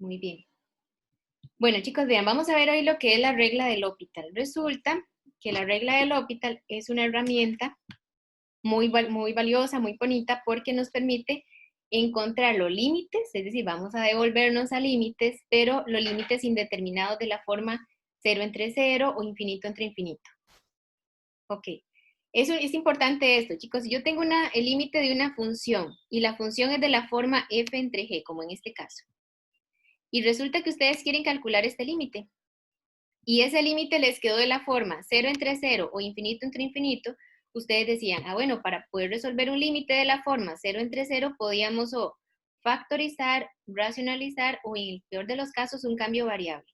Muy bien. Bueno, chicos, vean, vamos a ver hoy lo que es la regla de L'Hopital. Resulta que la regla de L'Hopital es una herramienta muy valiosa, muy bonita, porque nos permite encontrar los límites, es decir, vamos a devolvernos a límites, pero los límites indeterminados de la forma 0 entre 0 o infinito entre infinito. Ok. Eso es importante esto, chicos. Si yo tengo el límite de una función y la función es de la forma f entre g, como en este caso, y resulta que ustedes quieren calcular este límite, y ese límite les quedó de la forma 0 entre 0 o infinito entre infinito, ustedes decían, bueno, para poder resolver un límite de la forma 0 entre 0, podíamos o factorizar, racionalizar, o en el peor de los casos, un cambio variable.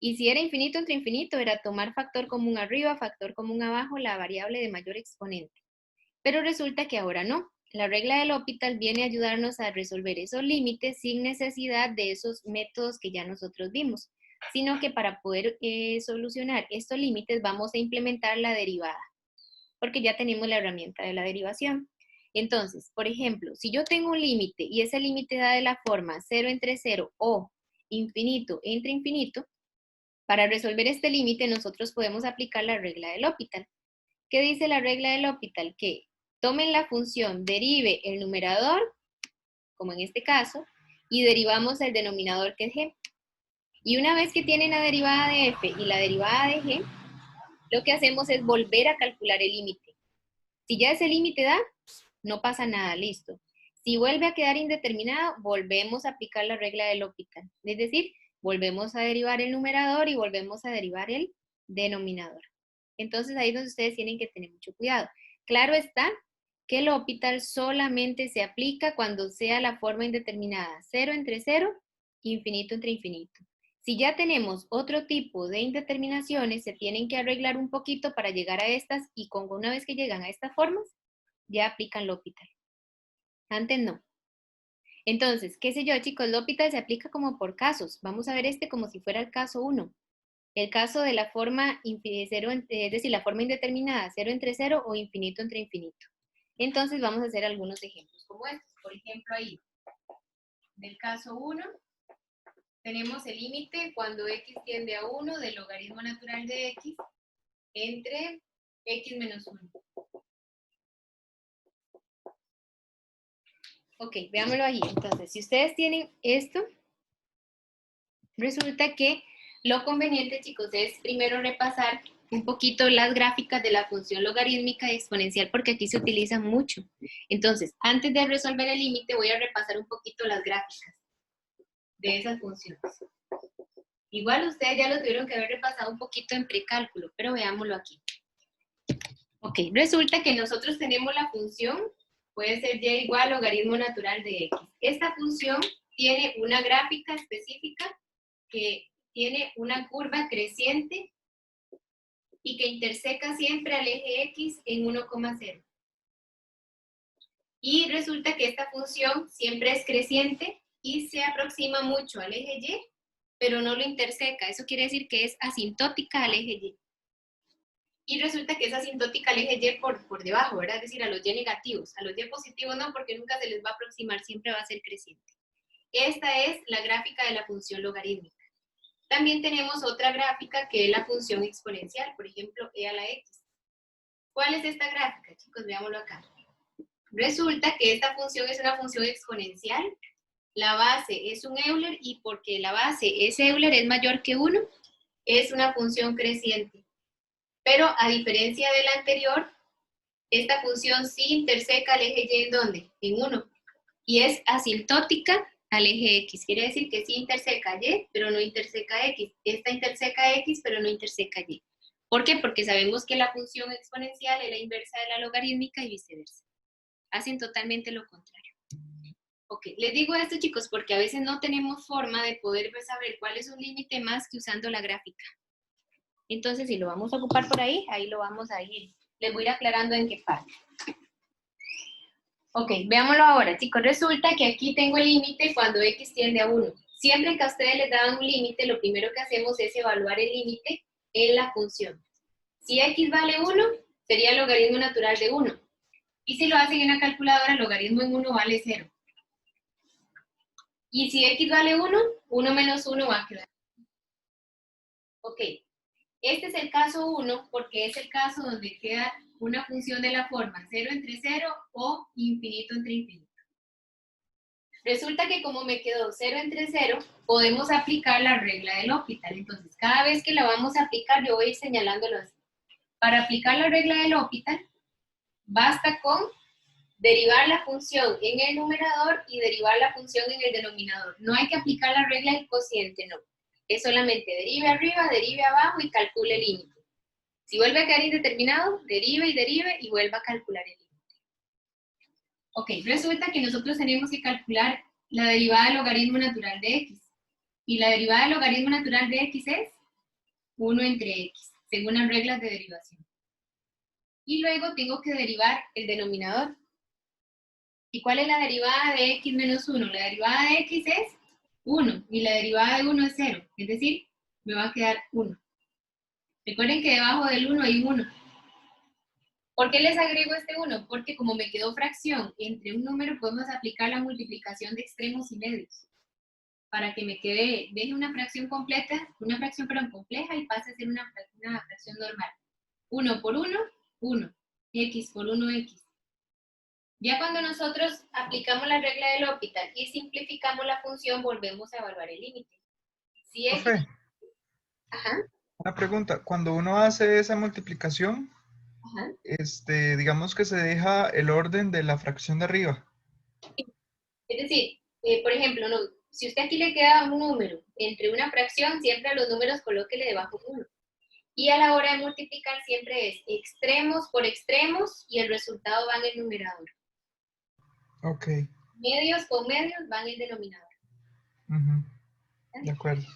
Y si era infinito entre infinito, era tomar factor común arriba, factor común abajo, la variable de mayor exponente. Pero resulta que ahora no. La regla de L'Hopital viene a ayudarnos a resolver esos límites sin necesidad de esos métodos que ya nosotros vimos, sino que para poder solucionar estos límites vamos a implementar la derivada, porque ya tenemos la herramienta de la derivación. Entonces, por ejemplo, si yo tengo un límite y ese límite da de la forma 0 entre 0 o infinito entre infinito, para resolver este límite nosotros podemos aplicar la regla de L'Hopital. ¿Qué dice la regla de L'Hopital? Que tomen la función, derive el numerador, como en este caso, y derivamos el denominador, que es g. Y una vez que tienen la derivada de f y la derivada de g, lo que hacemos es volver a calcular el límite. Si ya ese límite da, no pasa nada, listo. Si vuelve a quedar indeterminado, volvemos a aplicar la regla de L'Hopital. Es decir, volvemos a derivar el numerador y volvemos a derivar el denominador. Entonces ahí es donde ustedes tienen que tener mucho cuidado. Claro está que el L'Hopital solamente se aplica cuando sea la forma indeterminada, 0 entre 0, infinito entre infinito. Si ya tenemos otro tipo de indeterminaciones, se tienen que arreglar un poquito para llegar a estas, y una vez que llegan a estas formas, ya aplican L'Hopital. Antes no. Entonces, qué sé yo, chicos, L'Hopital se aplica como por casos. Vamos a ver este como si fuera el caso 1. El caso de la forma 0, es decir, la forma indeterminada, 0 entre 0 o infinito entre infinito. Entonces vamos a hacer algunos ejemplos como estos. Por ejemplo, ahí, del caso 1, tenemos el límite cuando x tiende a 1 del logaritmo natural de x entre x menos 1. Ok, veámoslo ahí. Entonces, si ustedes tienen esto, resulta que lo conveniente, chicos, es primero repasar un poquito las gráficas de la función logarítmica y exponencial, porque aquí se utilizan mucho. Entonces, antes de resolver el límite, voy a repasar un poquito las gráficas de esas funciones. Igual ustedes ya lo tuvieron que haber repasado un poquito en precálculo, pero veámoslo aquí. Ok, resulta que nosotros tenemos la función, puede ser y igual logaritmo natural de x. Esta función tiene una gráfica específica que tiene una curva creciente y que interseca siempre al eje x en 1,0. Y resulta que esta función siempre es creciente y se aproxima mucho al eje y, pero no lo interseca. Eso quiere decir que es asintótica al eje y. Y resulta que es asintótica al eje y por debajo, ¿verdad? Es decir, a los y negativos. A los y positivos no, porque nunca se les va a aproximar, siempre va a ser creciente. Esta es la gráfica de la función logarítmica. También tenemos otra gráfica que es la función exponencial, por ejemplo, e a la x. ¿Cuál es esta gráfica, chicos? Veámoslo acá. Resulta que esta función es una función exponencial. La base es un Euler y porque la base es Euler es mayor que 1, es una función creciente. Pero a diferencia de la anterior, esta función sí interseca al eje y, ¿en dónde? En 1. Y es asintótica al eje x. Quiere decir que sí interseca y, pero no interseca x. Esta interseca x, pero no interseca y. ¿Por qué? Porque sabemos que la función exponencial es la inversa de la logarítmica y viceversa. Hacen totalmente lo contrario. Ok, les digo esto, chicos, porque a veces no tenemos forma de poder saber cuál es un límite más que usando la gráfica. Entonces, si lo vamos a ocupar por ahí, ahí lo vamos a ir. Les voy a ir aclarando en qué parte. Ok, veámoslo ahora, chicos. Resulta que aquí tengo el límite cuando x tiende a 1. Siempre que a ustedes les dan un límite, lo primero que hacemos es evaluar el límite en la función. Si x vale 1, sería el logaritmo natural de 1. Y si lo hacen en la calculadora, el logaritmo en 1 vale 0. Y si x vale 1, 1 menos 1 va a quedar. Ok, este es el caso 1 porque es el caso donde queda una función de la forma 0 entre 0 o infinito entre infinito. Resulta que como me quedó 0 entre 0, podemos aplicar la regla del L'Hopital. Entonces, cada vez que la vamos a aplicar, yo voy a ir señalándolo así. Para aplicar la regla del L'Hopital, basta con derivar la función en el numerador y derivar la función en el denominador. No hay que aplicar la regla del cociente, no. Es solamente derive arriba, derive abajo y calcule el límite. Si vuelve a quedar indeterminado, derive y vuelva a calcular el límite. Ok, resulta que nosotros tenemos que calcular la derivada del logaritmo natural de x. Y la derivada del logaritmo natural de x es 1 entre x, según las reglas de derivación. Y luego tengo que derivar el denominador. ¿Y cuál es la derivada de x menos 1? La derivada de x es 1 y la derivada de 1 es 0. Es decir, me va a quedar 1. Recuerden que debajo del 1 hay un 1. ¿Por qué les agrego este 1? Porque como me quedó fracción entre un número, podemos aplicar la multiplicación de extremos y medios. Para que me quede, deje una fracción completa, una fracción perdón, compleja y pase a ser una fracción normal. 1 por 1, 1. X por 1, X. Ya cuando nosotros aplicamos la regla del L'Hopital y simplificamos la función, volvemos a evaluar el límite. Si X... Profe, Ajá, una pregunta. Cuando uno hace esa multiplicación, ajá. digamos que se deja el orden de la fracción de arriba. Es decir, por ejemplo, no, si usted aquí le queda un número entre una fracción, siempre a los números colóquele debajo 1. Y a la hora de multiplicar siempre es extremos por extremos y el resultado va en el numerador. Ok. Medios con medios van en el denominador. Ujú, de acuerdo.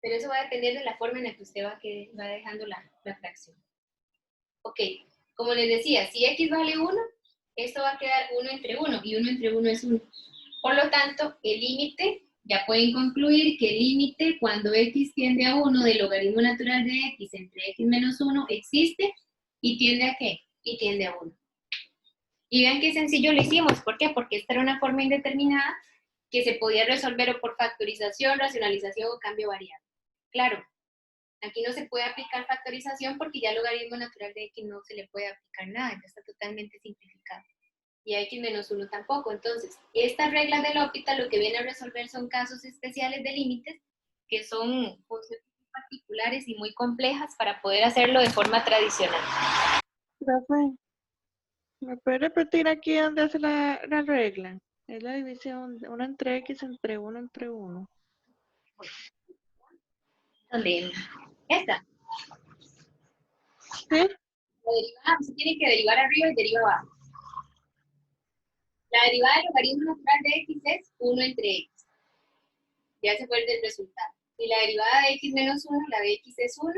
Pero eso va a depender de la forma en la que usted va dejando la fracción. Ok, como les decía, si x vale 1, esto va a quedar 1 entre 1 y 1 entre 1 es 1. Por lo tanto, el límite, ya pueden concluir que el límite cuando x tiende a 1 del logaritmo natural de x entre x menos 1 existe y tiende a ¿qué? Y tiende a 1. Y vean qué sencillo lo hicimos. ¿Por qué? Porque esta era una forma indeterminada que se podía resolver o por factorización, racionalización o cambio variable. Claro, aquí no se puede aplicar factorización porque ya el logaritmo natural de x no se le puede aplicar nada, ya está totalmente simplificado. Y a x menos 1 tampoco. Entonces, estas reglas del L'Hopital lo que viene a resolver son casos especiales de límites que son funciones particulares y muy complejas para poder hacerlo de forma tradicional. Profe, ¿me puede repetir aquí dónde hace la regla? Es la división de 1 entre x entre 1 entre 1. ¿Dónde? Esta. ¿Sí? La derivada, se tiene que derivar arriba y deriva abajo. La derivada del logaritmo natural de x es 1 entre x. Ya se fue el del resultado. Y la derivada de x menos 1, la de x es 1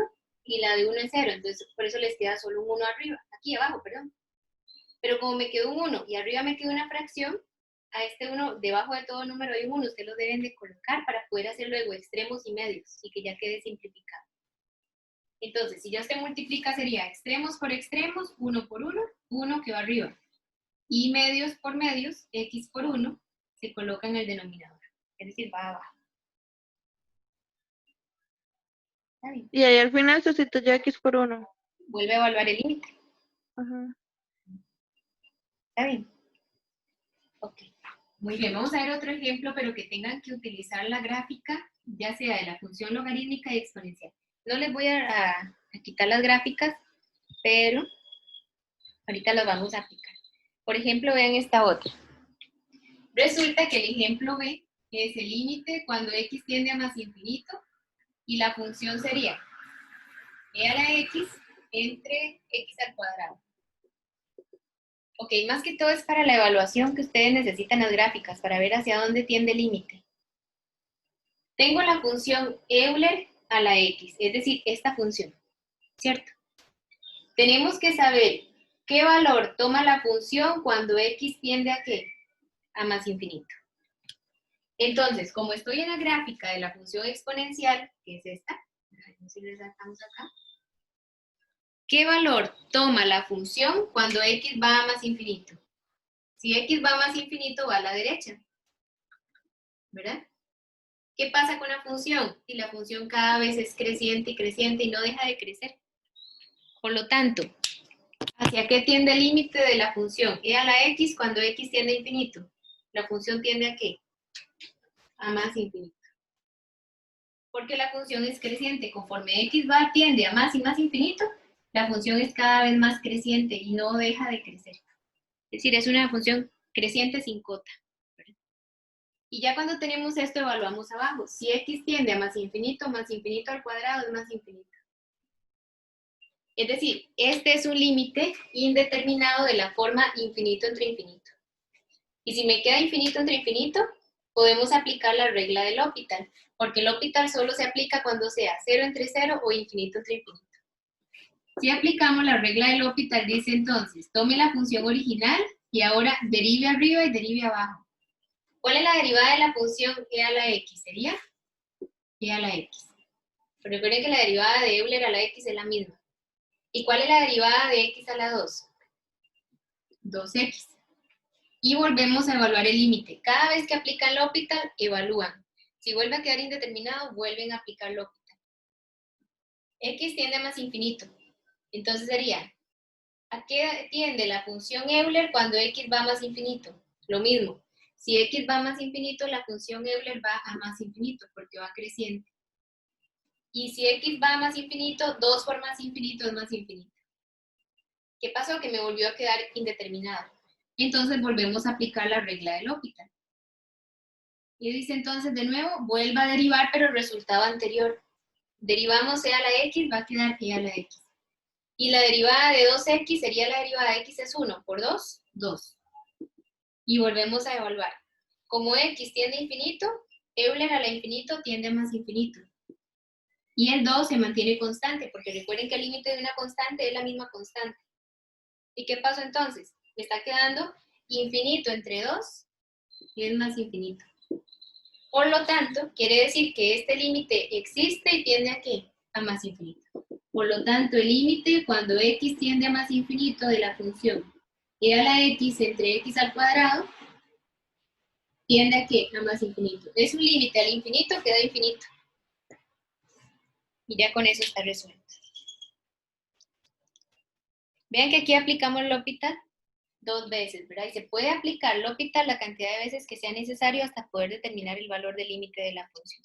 y la de 1 es 0. Entonces, por eso les queda solo un 1 arriba. Aquí abajo, perdón. Pero como me quedó un 1 y arriba me quedó una fracción, a este 1, debajo de todo número hay un 1. Ustedes lo deben de colocar para poder hacer luego extremos y medios y que ya quede simplificado. Entonces, si ya usted multiplica, sería extremos por extremos, 1 por 1, 1 que va arriba. Y medios por medios, x por 1, se coloca en el denominador. Es decir, va abajo. ¿Está bien? Y ahí al final sustituye x por 1. Vuelve a evaluar el límite. Ajá. ¿Está bien? Ok. Muy bien, vamos a ver otro ejemplo, pero que tengan que utilizar la gráfica, ya sea de la función logarítmica y exponencial. No les voy a quitar las gráficas, pero ahorita las vamos a aplicar. Por ejemplo, vean esta otra. Resulta que el ejemplo B es el límite cuando x tiende a más infinito y la función sería e a la x entre x al cuadrado. Ok, más que todo es para la evaluación que ustedes necesitan las gráficas para ver hacia dónde tiende el límite. Tengo la función Euler a la x, es decir, esta función, ¿cierto? Tenemos que saber qué valor toma la función cuando x tiende a ¿qué? A más infinito. Entonces, como estoy en la gráfica de la función exponencial, que es esta, a ver si les sacamos acá, ¿qué valor toma la función cuando x va a más infinito? Si x va a más infinito, va a la derecha. ¿verdad? ¿Qué pasa con la función? Si la función cada vez es creciente y creciente y no deja de crecer. Por lo tanto, ¿hacia qué tiende el límite de la función? E a la x cuando x tiende a infinito. ¿La función tiende a qué? A más infinito. Porque la función es creciente. Conforme x tiende a más y más infinito, la función es cada vez más creciente y no deja de crecer. Es decir, es una función creciente sin cota. Y ya cuando tenemos esto, evaluamos abajo. Si x tiende a más infinito al cuadrado es más infinito. Es decir, este es un límite indeterminado de la forma infinito entre infinito. Y si me queda infinito entre infinito, podemos aplicar la regla del L'Hopital, porque el L'Hopital solo se aplica cuando sea 0 entre 0 o infinito entre infinito. Si aplicamos la regla del L'Hopital, dice entonces, tome la función original y ahora derive arriba y derive abajo. ¿Cuál es la derivada de la función e a la x? Sería e a la x. Pero recuerden que la derivada de Euler a la x es la misma. ¿Y cuál es la derivada de x a la 2? 2x. Y volvemos a evaluar el límite. Cada vez que aplican L'Hopital, evalúan. Si vuelve a quedar indeterminado, vuelven a aplicar L'Hopital. X tiende a más infinito. Entonces sería, ¿a qué tiende la función Euler cuando x va a más infinito? Lo mismo. Si x va a más infinito, la función Euler va a más infinito, porque va creciente. Y si x va a más infinito, 2 por más infinito es más infinito. ¿Qué pasó? Que me volvió a quedar indeterminado. Entonces volvemos a aplicar la regla del L'Hopital. Y dice entonces de nuevo, vuelva a derivar, pero el resultado anterior. Derivamos e a la x, va a quedar e a la x. Y la derivada de 2x sería la derivada de x es 1 por 2, 2. Y volvemos a evaluar. Como x tiende a infinito, Euler a la infinito tiende a más infinito. Y el 2 se mantiene constante, porque recuerden que el límite de una constante es la misma constante. ¿Y qué pasó entonces? Me está quedando infinito entre 2 y es más infinito. Por lo tanto, quiere decir que este límite existe y tiende a ¿qué? A más infinito. Por lo tanto, el límite cuando x tiende a más infinito de la función e a la x entre x al cuadrado tiende a ¿qué? A más infinito. Es un límite al infinito que da infinito. Y ya con eso está resuelto. Vean que aquí aplicamos L'Hopital 2 veces, ¿verdad? Y se puede aplicar L'Hopital la cantidad de veces que sea necesario hasta poder determinar el valor del límite de la función.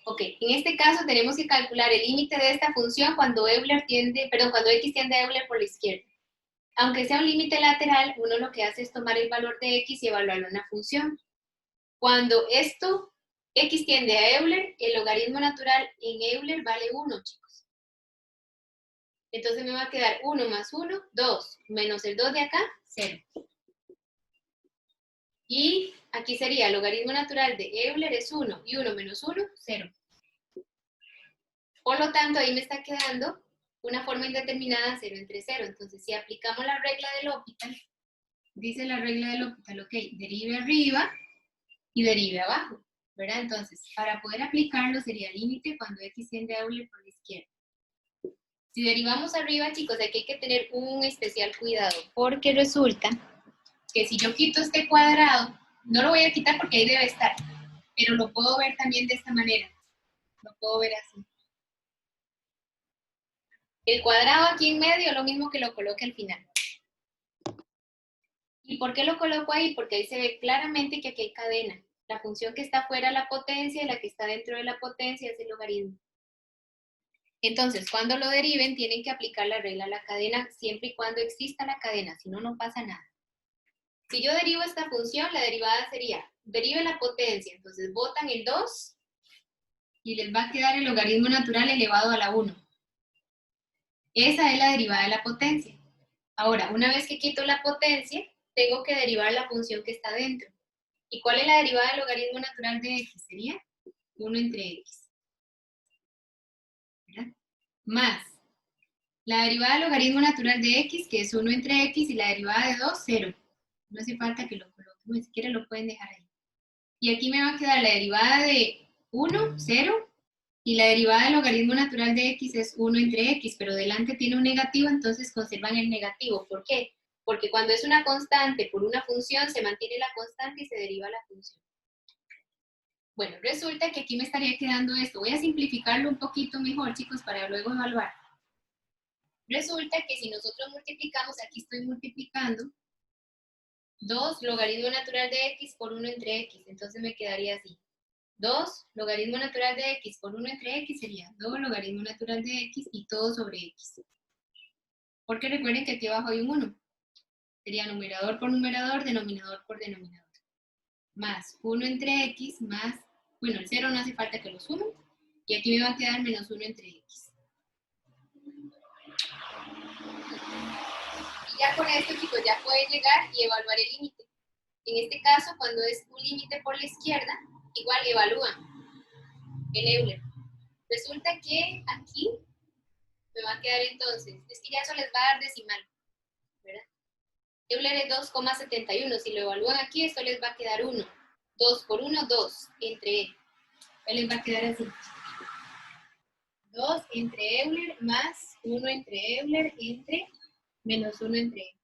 Ok, en este caso tenemos que calcular el límite de esta función cuando x tiende a Euler por la izquierda. Aunque sea un límite lateral, uno lo que hace es tomar el valor de x y evaluarlo en la función. Cuando x tiende a Euler, el logaritmo natural en Euler vale 1, chicos. Entonces me va a quedar 1 más 1, 2, menos el 2 de acá, 0. Y aquí sería el logaritmo natural de Euler es 1, y 1 menos 1, 0. Por lo tanto, ahí me está quedando una forma indeterminada 0 entre 0. Entonces, si aplicamos la regla del L'Hopital, dice la regla del L'Hopital, ok, derive arriba y derive abajo, ¿verdad? Entonces, para poder aplicarlo sería límite cuando x tiende a Euler por la izquierda. Si derivamos arriba, chicos, aquí hay que tener un especial cuidado, porque resulta que si yo quito este cuadrado, no lo voy a quitar porque ahí debe estar, pero lo puedo ver también de esta manera. Lo puedo ver así. El cuadrado aquí en medio es lo mismo que lo coloque al final. ¿Y por qué lo coloco ahí? Porque ahí se ve claramente que aquí hay cadena. La función que está fuera de la potencia y la que está dentro de la potencia es el logaritmo. Entonces, cuando lo deriven, tienen que aplicar la regla a la cadena siempre y cuando exista la cadena, si no, no pasa nada. Si yo derivo esta función, la derivada sería, derive la potencia, entonces botan el 2 y les va a quedar el logaritmo natural elevado a la 1. Esa es la derivada de la potencia. Ahora, una vez que quito la potencia, tengo que derivar la función que está dentro. ¿Y cuál es la derivada del logaritmo natural de x? Sería 1 entre x. ¿Verdad? Más la derivada del logaritmo natural de x, que es 1 entre x, y la derivada de 2, 0. No hace falta que lo coloquen, ni siquiera lo pueden dejar ahí. Y aquí me va a quedar la derivada de 1, 0, y la derivada del logaritmo natural de x es 1 entre x, pero delante tiene un negativo, entonces conservan el negativo. ¿Por qué? Porque cuando es una constante por una función, se mantiene la constante y se deriva la función. Bueno, resulta que aquí me estaría quedando esto. Voy a simplificarlo un poquito mejor, chicos, para luego evaluar. Resulta que si nosotros multiplicamos, aquí estoy multiplicando 2 logaritmo natural de x por 1 entre x. Entonces me quedaría así. 2 logaritmo natural de x por 1 entre x sería 2 logaritmo natural de x y todo sobre x. Porque recuerden que aquí abajo hay un 1. Sería numerador por numerador, denominador por denominador. Más 1 entre x más, bueno, el 0 no hace falta que lo sumen. Y aquí me va a quedar menos 1 entre x. Y ya con esto, chicos, ya pueden llegar y evaluar el límite. En este caso, cuando es un límite por la izquierda, igual evalúan el Euler. Resulta que aquí me va a quedar entonces, es que ya eso les va a dar decimal, ¿verdad? Euler es 2,71, si lo evalúan aquí, esto les va a quedar 1. 2 por 1, 2, entre E. Les va a quedar así. 2 entre Euler más 1 entre Euler entre menos 1 entre E.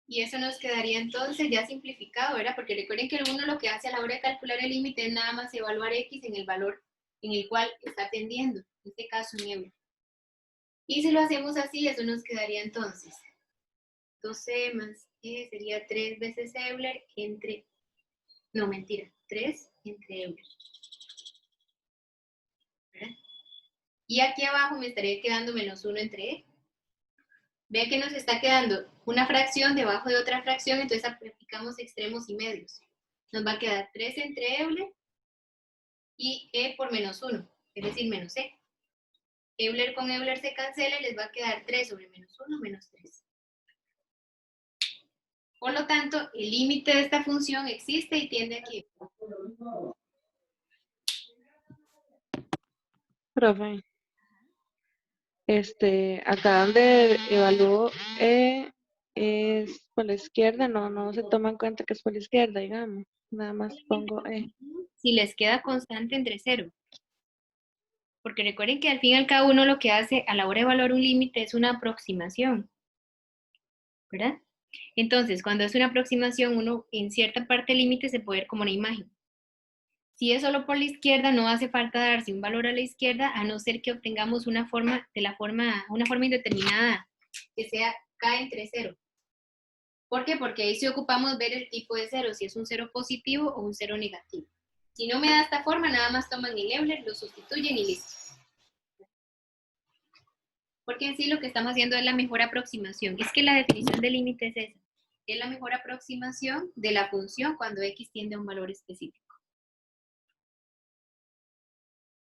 Y eso nos quedaría entonces ya simplificado, ¿verdad? Porque recuerden que uno lo que hace a la hora de calcular el límite es nada más evaluar x en el valor en el cual está tendiendo, en este caso en Euler. Y si lo hacemos así, eso nos quedaría entonces 2c más e sería 3 veces Euler entre, no mentira, 3 entre Euler. ¿Verdad? Y aquí abajo me estaría quedando menos 1 entre e. Vean que nos está quedando una fracción debajo de otra fracción, entonces aplicamos extremos y medios. Nos va a quedar 3 entre Euler y e por menos 1, es decir, menos e. Euler con Euler se cancela y les va a quedar 3 sobre menos 1 menos 3. Por lo tanto, el límite de esta función existe y tiende aquí. Profe, acá donde evalúo es por la izquierda, no se toma en cuenta que es por la izquierda, digamos. Nada más pongo E. Si les queda constante entre 0. Porque recuerden que al fin y al cabo uno lo que hace a la hora de evaluar un límite es una aproximación. ¿Verdad? Entonces, cuando es una aproximación, uno en cierta parte del límite se puede ver como una imagen. Si es solo por la izquierda, no hace falta darse un valor a la izquierda, a no ser que obtengamos una forma indeterminada, que sea k entre 0. ¿Por qué? Porque ahí sí ocupamos ver el tipo de 0, si es un 0 positivo o un 0 negativo. Si no me da esta forma, nada más toman el Euler, lo sustituyen y listo. Porque en sí lo que estamos haciendo es la mejor aproximación. Es que la definición del límite es esa. Es la mejor aproximación de la función cuando x tiende a un valor específico.